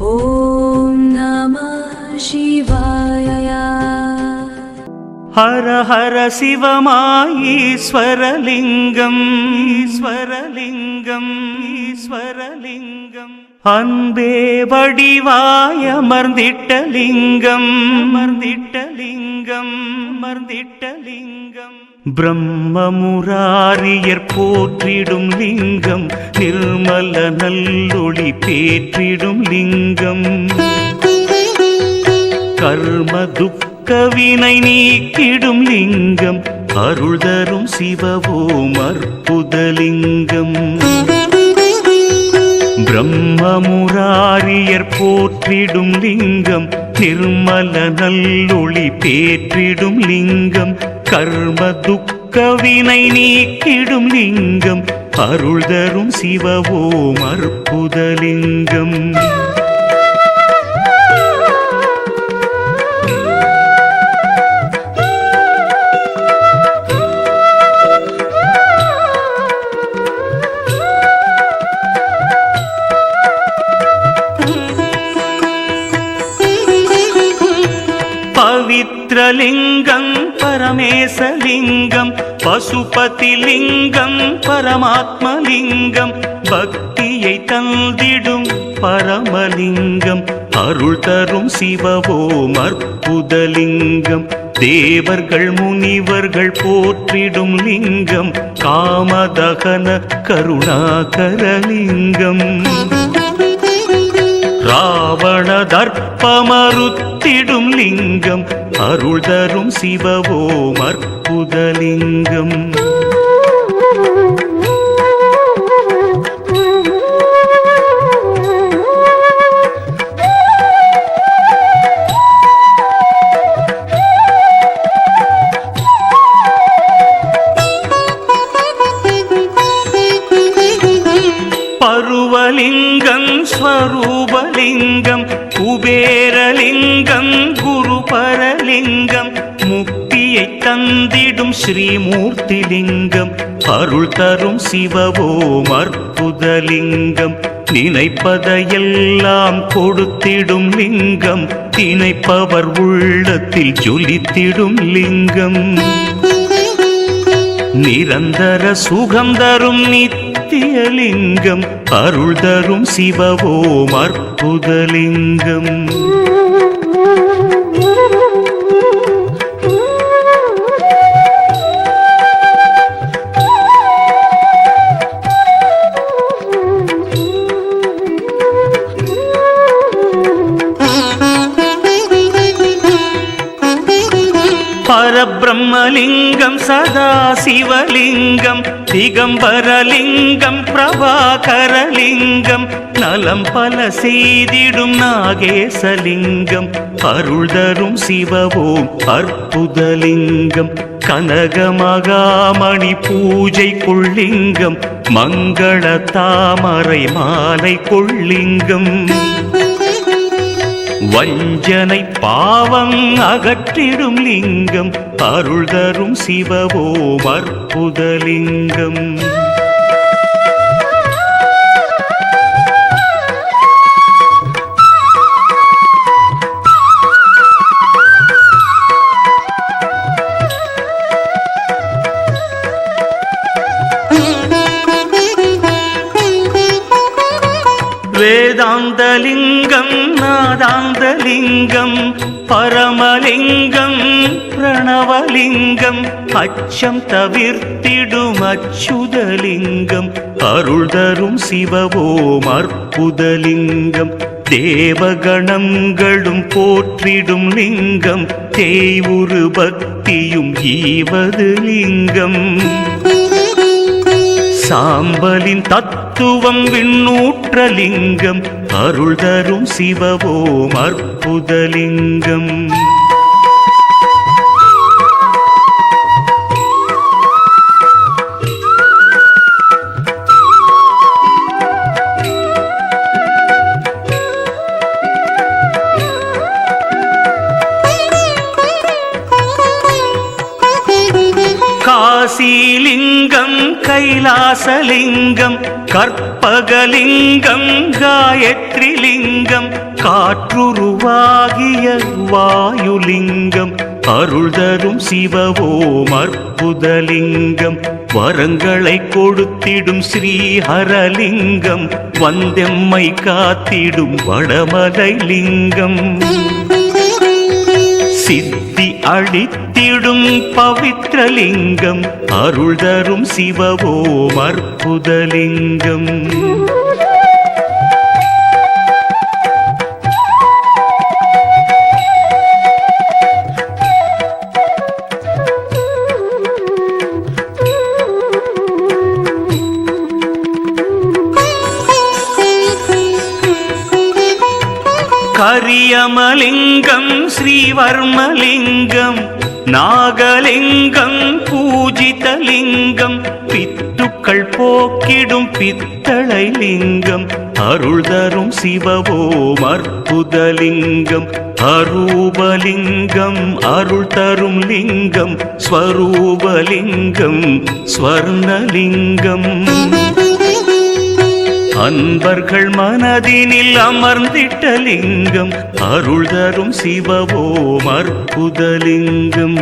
ஓம் நமः சிவாய. ஹர ஹர சிவமாய் ஈஸ்வரலிங்கம் ஈஸ்வரலிங்கம் ஈஸ்வரலிங்கம். அன்பே வடிவாய் அமர்ந்திட்ட லிங்கம் அமர்ந்திட்ட லிங்கம் அமர்ந்திட்ட லிங்கம். பிரம்மமுராரியர் போற்றிடும் லிங்கம், நிர்மல நல்லொளி பேற்றிடும் லிங்கம். கர்ம துக்கவினை நீக்கிடும் லிங்கம், அருள் தரும் சிவவோம் அற்புதலிங்கம். பிரம்மமுராரியர் போற்றிடும் லிங்கம், நிர்மல நல்லொளி பேற்றிடும் லிங்கம். கர்ம துக்கவினை நீக்கிடும் லிங்கம், அருள் தரும் சிவவோம் அற்புதலிங்கம். பவித்ரலிங்கம் பரமேசலிங்கம், பசுபதிலிங்கம் பரமாத்மலிங்கம். பக்தியை தந்திடும் பரமலிங்கம், அருள் தரும் சிவவோம் அற்புதலிங்கம். தேவர்கள் முனிவர்கள் போற்றிடும் லிங்கம், காமதகன கருணாகரலிங்கம். ராவண தர்ப்பமறுத்திடும் லிங்கம், அருள் தரும் சிவவோம் அற்புதலிங்கம். பருவலிங்கம் ஸ்வரூபலிங்கம், குபேரலிங்கம் குருபரலிங்கம். முக்தியை தந்திடும் ஸ்ரீமூர்த்திலிங்கம், அருள் தரும் சிவவோம் அற்புதலிங்கம். நினைப்பதையெல்லாம் கொடுத்திடும் லிங்கம், நினைப்பவர் உள்ளத்தில் ஜொலித்திடும் லிங்கம். நிரந்தர சுகம் தரும் நித்தியலிங்கம், அருள் தரும் சிவவோம் அற்புதலிங்கம். பரபிரம்மலிங்கம் சதாசிவலிங்கம், திகம்பரலிங்கம் பிரபாகரலிங்கம். நலம் பல செய்திடும் நாகேசலிங்கம், அருள் தரும் சிவவோம் அற்புதலிங்கம். கனகமகாமணி பூஜை கொள்ளிங்கம், மங்கள தாமரை மாலை கொள்ளிங்கம். வஞ்சனை பாவம் அகற்றிடும் லிங்கம், அருள் தரும் சிவவோம் அற்புதலிங்கம். வேதாந்தலிங்கம் நாதாந்தலிங்கம், பரமலிங்கம் பிரணவலிங்கம். அச்சம் தவிர்த்திடும் அச்சுதலிங்கம், அருள் தரும் சிவவோம் அற்புதலிங்கம். தேவகணங்களும் போற்றிடும் லிங்கம், தேவுரு பக்தியும் ஈவது லிங்கம். சாம்பலின் தத்துவம் விண்ணூற்றலிங்கம், அருள் தரும் சிவவோம் அற்புதலிங்கம். காசிலிங்கம் கைலாசலிங்கம், கற்ப கற்பகலிங்கம் காயத்ரிலிங்கம் காற்றுருவாகிய வாயுலிங்கம் அருள் தரும் சிவவோம் அற்புதலிங்கம் வரங்களை கொடுத்திடும் ஸ்ரீஹரலிங்கம் வந்தெம்மை காத்திடும் வடமலை லிங்கம் சித்தி அளித்திடும் பவித்ரலிங்கம் அருள் தரும் சிவவோம் அற்புதலிங்கம் கரியமலிங்கம் ஸ்ரீவர்மலிங்கம் நாகலிங்கம் பூஜிதலிங்கம் பித்துக்கள் போக்கிடும் பித்தளை லிங்கம் அருள் தரும் சிவவோம் அற்புதலிங்கம் அரூபலிங்கம் அருள் தரும் லிங்கம் ஸ்வரூபலிங்கம் ஸ்வர்ணலிங்கம் அன்பர்கள் மனதினில் அமர்ந்திட்ட லிங்கம் அருள் தரும் சிவவோம் அற்புதலிங்கம்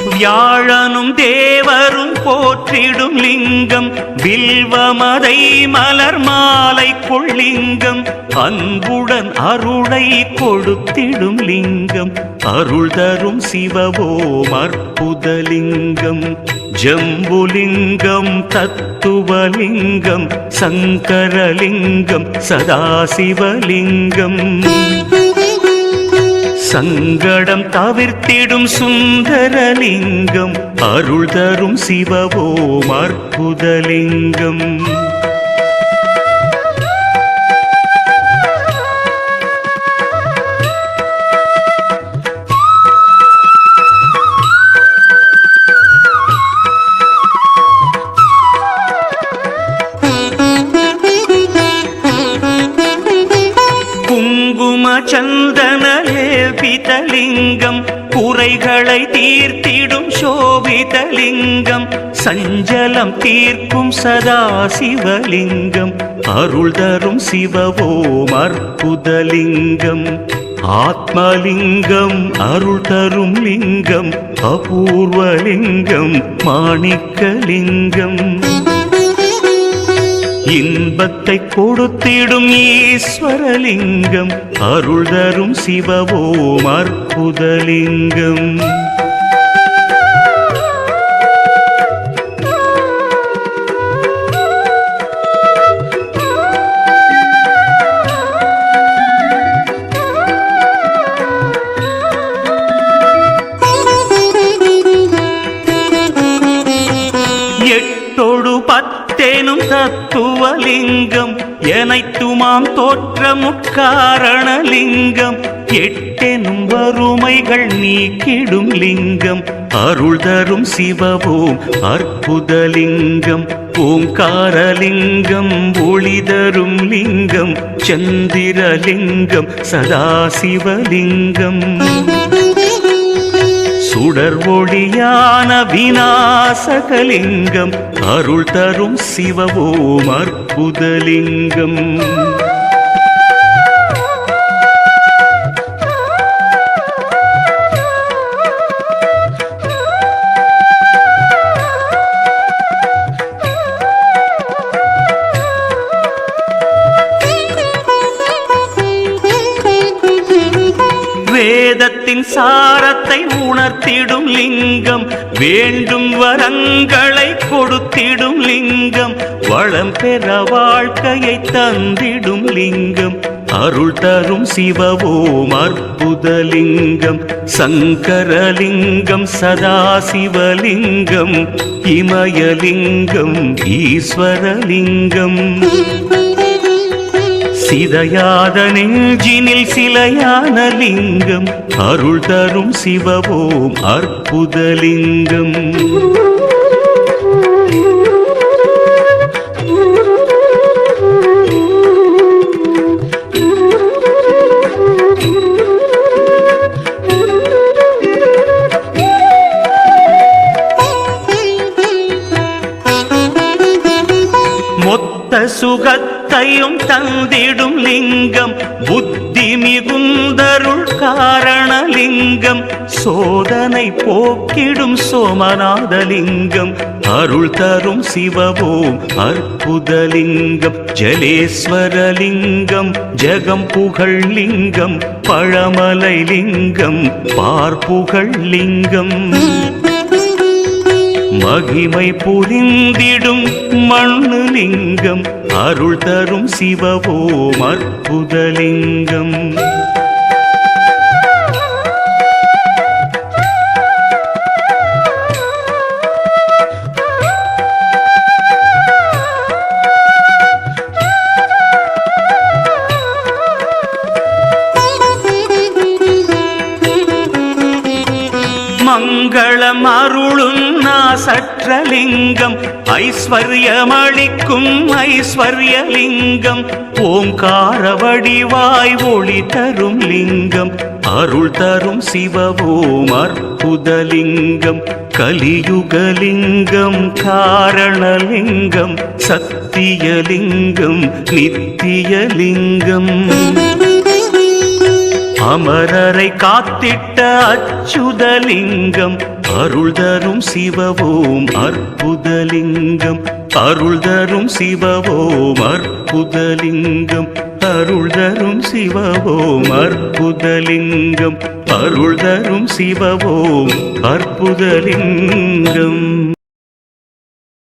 வியாழனும் தேவரும் போற்றிடும் லிங்கம் வில்வமதை மலர் மாலை கொள்ளிங்கம் அன்புடன் அருளை கொடுத்திடும் லிங்கம் அருள் தரும் சிவவோம் அற்புதலிங்கம் ஜம்புலிங்கம் தத்துவலிங்கம் சங்கரலிங்கம் சதாசிவலிங்கம் சங்கடம் தவிர்த்திடும் சுந்தரலிங்கம் அருள் தரும் சிவவோம் அற்புதலிங்கம் சந்தன லேபிதலிங்கம் குறைகளை தீர்த்திடும் சோபிதலிங்கம் சஞ்சலம் தீர்க்கும் சதாசிவலிங்கம் அருள் தரும் சிவவோம் அற்புதலிங்கம் ஆத்மலிங்கம் அருள் தரும் லிங்கம் அபூர்வலிங்கம் மாணிக்கலிங்கம் இன்பத்தை கொடுத்திடும் ஈஸ்வரலிங்கம் அருள் தரும் சிவவோம் அற்புதலிங்கம் எட்டொடு பத்தேனும் தத்துவலிங்கம் எனைத்துமாம் தோற்றமுட்காரணலிங்கம் எட்டெனும் வறுமைகள் நீக்கிடும் லிங்கம் அருள் தரும் சிவவோம் அற்புதலிங்கம் ஓங்காரலிங்கம் ஒளி தரும் லிங்கம் சந்திரலிங்கம் சதாசிவலிங்கம் சுடர் ஒளியான விநாசகலிங்கம் அருள் தரும் சிவவோம் அற்புதலிங்கம் வேதத்தின் சாரத்தை உணர்த்திடும் லிங்கம் வேண்டும் வரங்களை கொடுத்திடும் லிங்கம் வளம் பெற வாழ்க்கையை தந்திடும் லிங்கம் அருள் தரும் சிவவோம் அற்புதலிங்கம் சங்கரலிங்கம் சதாசிவலிங்கம் இமயலிங்கம் ஈஸ்வரலிங்கம் சிதையாத நெஞ்சினில் சிலையான லிங்கம் அருள் தரும் சிவவோம் அற்புதலிங்கம் மொத்த சுகத்தையும் தந்திடும் லிங்கம் புத்தி மிகுந்தருள் காரணலிங்கம் சோதனை போக்கிடும் சோமநாதலிங்கம் அருள் தரும் சிவவோம் அற்புதலிங்கம் ஜலேஸ்வரலிங்கம் ஜெகம் புகழ் லிங்கம் பழமலை லிங்கம் பார்ப்புகழ் லிங்கம் மகிமை புரிந்திடும் மண்ணு லிங்கம் அருள் தரும் சிவவோம் அற்புதலிங்கம் மங்களம் அருளும் நாசற்றலிங்கம் ஐஸ்வர்யமளிக்கும் ஐஸ்வர்யலிங்கம் ஓங்கார வடிவாய் ஒளி தரும் லிங்கம் அருள் தரும் சிவவோம் அற்புதலிங்கம் கலியுகலிங்கம் காரணலிங்கம் சத்தியலிங்கம் நித்தியலிங்கம் அமரரை காத்திட்ட அச்சுதலிங்கம் அருள் தரும் சிவவோம் அற்புதலிங்கம் அருள் தரும் சிவவோம் அற்புதலிங்கம் அருள் தரும் சிவவோம் அற்புதலிங்கம் அருள் தரும் சிவவோம் அற்புதலிங்கம்